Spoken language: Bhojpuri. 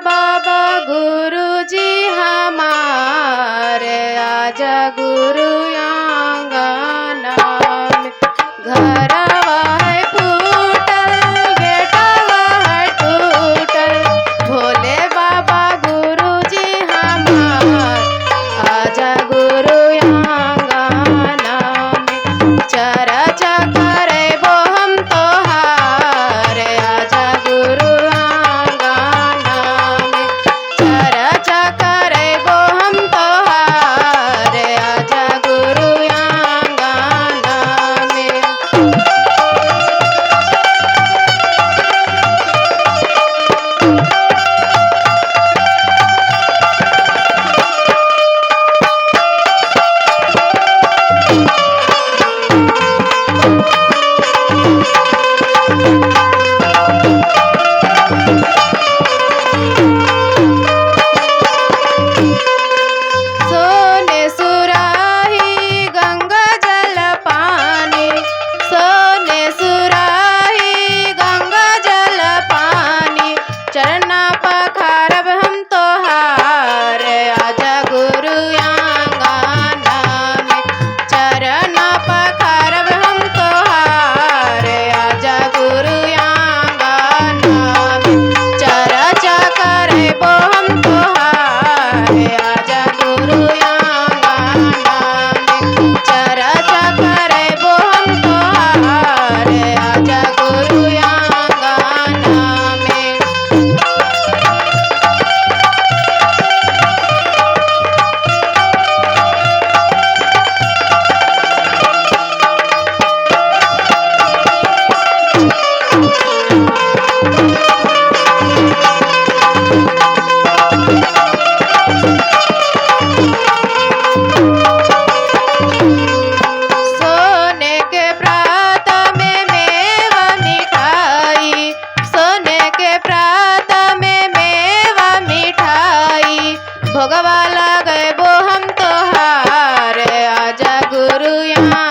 बाबा गुरुजी हमारे, आजा गुरु आंगना में। घरवा है फूटल, गेटवा है टूटल, भोले बाबा गुरुजी हमार, आजा गुरु आंगना में। चर्चा करेबो हम तोहार, आजा गुरु आंगना में। चर्चा करेबो हम तोहार, आजा गुरु आंगना में। सोने सुराही गंगा जल पानी, सोने सुराही गंगा जल पानी, चरना पखारब हम तोहार, आजा गुरु आंगना में। चरना पखारब हम तोहार, आजा गुरु आंगना में। चर्चा करेबो हम तोहार, आजा गुरु आंगना में। चर्चा करेबो हम तोहार, आजा गुरु आंगना में। सोने के प्रात में मेवा मिठाई, सोने के प्रात में मेवा मिठाई, भोगवा लगेबो हम तोहार, आजा गुरु आंगना